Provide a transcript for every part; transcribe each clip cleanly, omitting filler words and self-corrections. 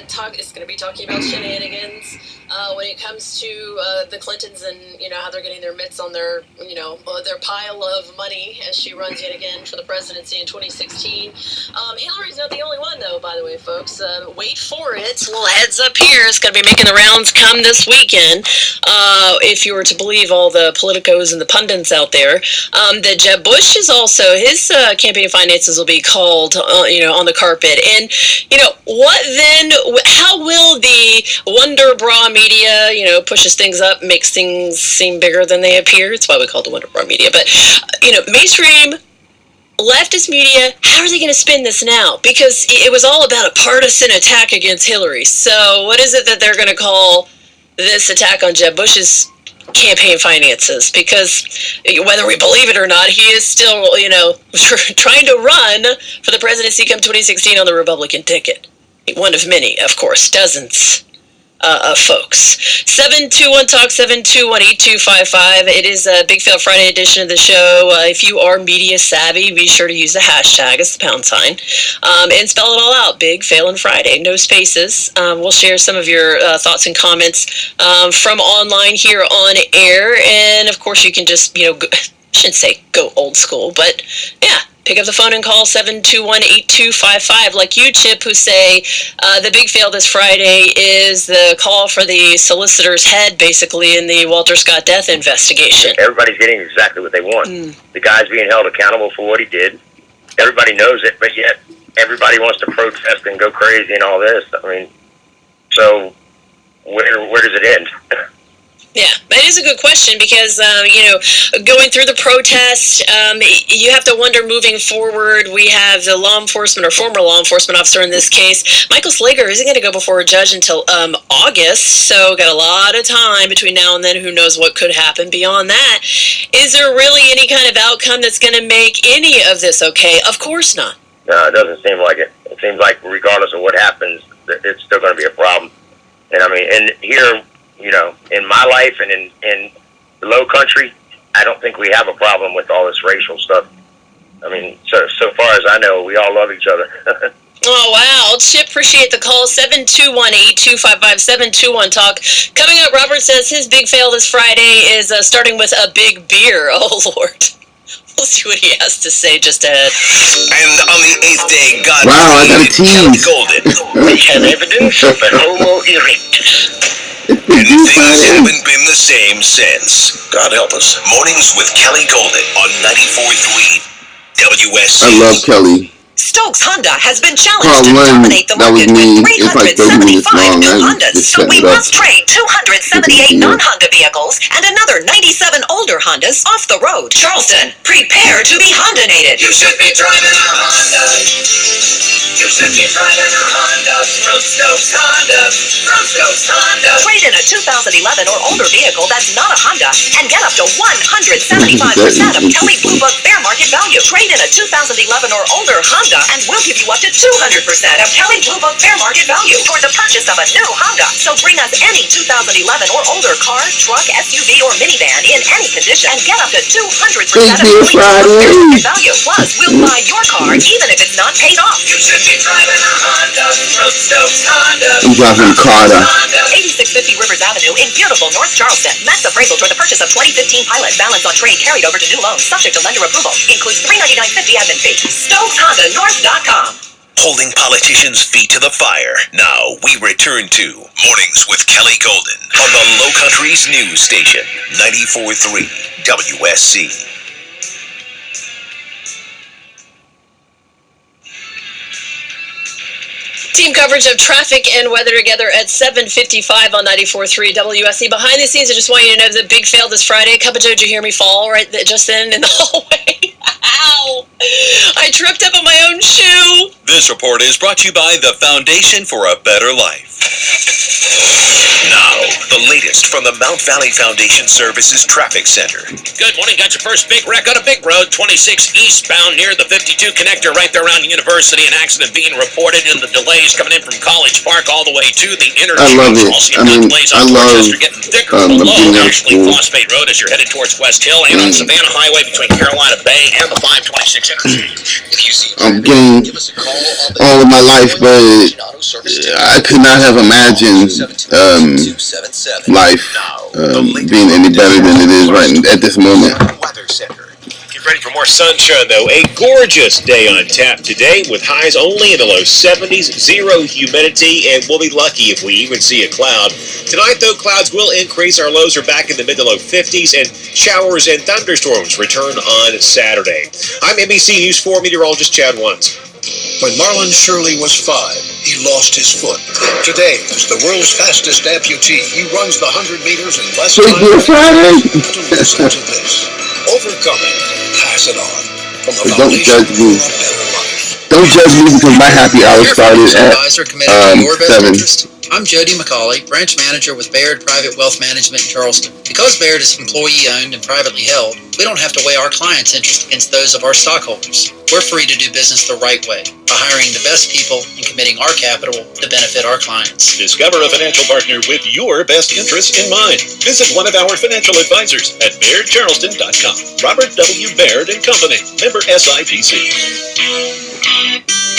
It's going to be talking about shenanigans when it comes to the Clintons and how they're getting their mitts on their their pile of money as she runs yet again for the presidency in 2016. Hillary's not the only one, though. By the way, folks, wait for it. Little heads up here. It's going to be making the rounds come this weekend. If you were to believe all the politicos and the pundits out there, that Jeb Bush is also his campaign finances will be called on the carpet. And what then? How will the Wonder Bra media pushes things up, makes things seem bigger than they appear? It's why we call it the Wonder Bra media. But mainstream leftist media, how are they going to spin this now? Because it was all about a partisan attack against Hillary. So what is it that they're going to call this attack on Jeb Bush's campaign finances? Because whether we believe it or not, he is still, trying to run for the presidency come 2016 on the Republican ticket. One of many, of course, dozens of folks. 721-TALK, 721-8255. It is a Big Fail Friday edition of the show. If you are media savvy, be sure to use the hashtag, it's the pound sign, and spell it all out. Big Failin' Friday, no spaces. We'll share some of your thoughts and comments from online here on air, and of course you can just, I shouldn't say go old school, but yeah, pick up the phone and call 721-8255, like you, Chip, who say the big fail this Friday is the call for the solicitor's head, basically, in the Walter Scott death investigation. Everybody's getting exactly what they want. The guy's being held accountable for what he did. Everybody knows it, but yet everybody wants to protest and go crazy and all this. I mean, so where does it end? Yeah, that is a good question because, going through the protest, you have to wonder moving forward. We have the law enforcement or former law enforcement officer in this case, Michael Slager, isn't going to go before a judge until August, so got a lot of time between now and then. Who knows what could happen beyond that? Is there really any kind of outcome that's going to make any of this okay? Of course not. No, it doesn't seem like it. It seems like regardless of what happens, it's still going to be a problem. And I mean, and here, in my life and in the low country, I don't think we have a problem with all this racial stuff. I mean, so far as I know, we all love each other. Oh, wow. Chip, appreciate the call. 721-8255-721-TALK. Coming up, Robert says his big fail this Friday is starting with a big beer. Oh, Lord. We'll see what he has to say just ahead. And on the 8th day, God I got a tease. Golden. We have evidence of an homo erectus. And things haven't been the same since. God help us. Mornings with Kelly Golden on 94.3 WSC. I love Kelly. Stokes Honda has been challenged to dominate the market with 375 new Hondas, so we must trade 278 non-Honda vehicles and another 97 older Hondas off the road. Charleston, prepare to be Honda-nated. You should be driving a Honda. You should be driving a Honda from Stokes Honda. From Stokes Honda. Trade in a 2011 or older vehicle that's not a Honda and get up to 175% of Kelly Blue Book fair market value. Trade in a 2011 or older Honda and we'll give you up to 200% of Kelly Blue Book fair market value toward the purchase of a new Honda. So bring us any 2011 or older car, truck, SUV, or minivan in any condition and get up to 200% of Kelly Blue Book fair market value. Plus, we'll buy your car even if it's not paid off. You should be driving a Honda from Stokes Honda. I'm driving Carter. 8650 Rivers Avenue in beautiful North Charleston. Max appraisal toward the purchase of 2015 Pilot. Balance on trade carried over to new loans. Subject to lender approval. Includes $399.50 admin fee. Stokes Honda North.com. Holding politicians' feet to the fire. Now we return to Mornings with Kelly Golden on the Low Country's news station, 94.3 WSC. Team coverage of traffic and weather together at 7:55 on 94.3 WSC. Behind the scenes, I just want you to know the big fail this Friday. Cup of Joe, did you hear me fall right just then in the hallway? Ow! I tripped up on my own shoe. This report is brought to you by the Foundation for a Better Life. Now, the latest from the Mount Valley Foundation Services Traffic Center. Good morning. Got your first big wreck on a big road, 26 eastbound near the 52 connector right there around the University. An accident being reported and the delays coming in from College Park all the way to the interchange. I love it. Also, I mean, delays I on love Dorchester getting thicker below Ashley Phosphate Road as you're headed towards West Hill and on Savannah Highway between Carolina Bay and the 526 interchange. I've gained all of my life, but I could not have imagined life being any better than it is right at this moment. Get ready for more sunshine, though. A gorgeous day on tap today with highs only in the low 70s, zero humidity, and we'll be lucky if we even see a cloud. Tonight, though, clouds will increase. Our lows are back in the mid to low 50s, and showers and thunderstorms return on Saturday. I'm NBC News 4 meteorologist Chad Wunz. When Marlon Shirley was 5, he lost his foot. Today, as the world's fastest amputee, he runs the 100 meters in less time. To listen to this. Overcoming, pass it on. From the Don't foundation judge me. for a better life. Don't judge me because my happy hour started at 7. I'm Jody McCauley, branch manager with Baird Private Wealth Management in Charleston. Because Baird is employee-owned and privately held, we don't have to weigh our clients' interests against those of our stockholders. We're free to do business the right way by hiring the best people and committing our capital to benefit our clients. Discover a financial partner with your best interests in mind. Visit one of our financial advisors at BairdCharleston.com. Robert W. Baird & Company, member SIPC.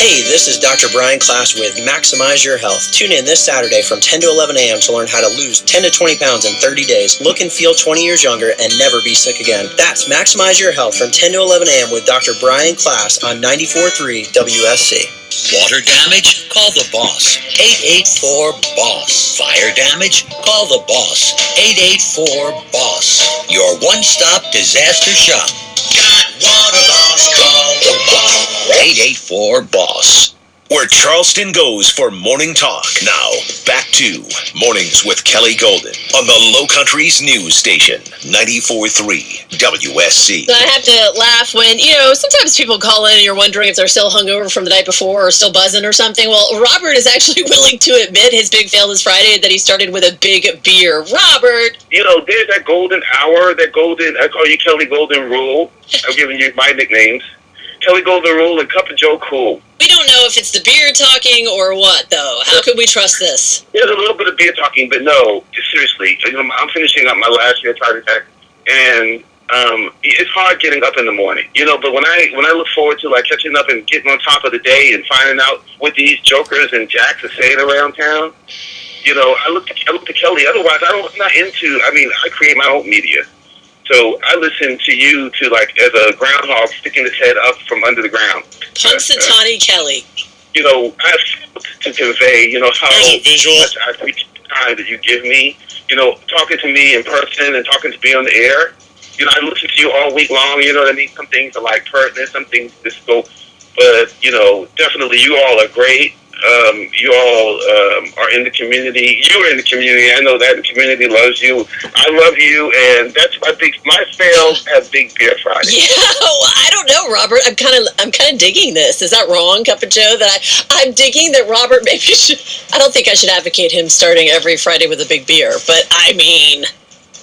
Hey, this is Dr. Brian Klass with Maximize Your Health. Tune in this Saturday from 10 to 11 a.m. to learn how to lose 10 to 20 pounds in 30 days, look and feel 20 years younger, and never be sick again. That's Maximize Your Health from 10 to 11 a.m. with Dr. Brian Klass on 94.3 WSC. Water damage? Call the boss. 884-BOSS. Fire damage? Call the boss. 884-BOSS. Your one-stop disaster shop. Got water loss? Call the boss. 884-BOSS. Where Charleston goes for morning talk. Now, back to Mornings with Kelly Golden on the Low Country's news station, 94.3 WSC. I have to laugh when, sometimes people call in and you're wondering if they're still hungover from the night before or still buzzing or something. Well, Robert is actually willing to admit his big fail this Friday that he started with a big beer. Robert! There's that golden hour, I call you Kelly Golden Rule. I'm giving you my nicknames. Kelly Golden Rule and Cup of Joe Cool. We don't know if it's the beer talking or what, though. How could we trust this? There's a little bit of beer talking, but no, seriously. I'm finishing up my last year Tiger Tech, and it's hard getting up in the morning, But when I look forward to catching up and getting on top of the day and finding out what these jokers and jacks are saying around town, I look to Kelly. Otherwise, I'm not into. I create my own media. So I listen to you as a groundhog sticking his head up from under the ground. Punxsutawney Kelly. I have to convey, how much I appreciate the time that you give me. Talking to me in person and talking to me on the air. I listen to you all week long. You know what I mean? Some things are pertinent, some things just go. But definitely you all are great. You all are in the community. You are in the community. I know that the community loves you. I love you, and that's my fails have Big Beer Friday. Yeah, I don't know, Robert. I'm kind of digging this. Is that wrong, Cup of Joe? That I'm digging that Robert maybe should. I don't think I should advocate him starting every Friday with a big beer, but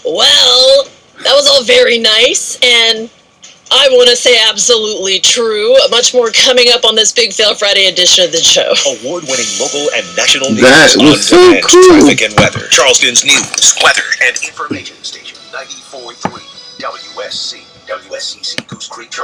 that was all very nice and. I want to say absolutely true. Much more coming up on this Big Fail Friday edition of the show. Award-winning local and national news That was so cool. Traffic and weather. Charleston's news, weather, and information station, 94.3 WSC, WSCC, Goose Creek,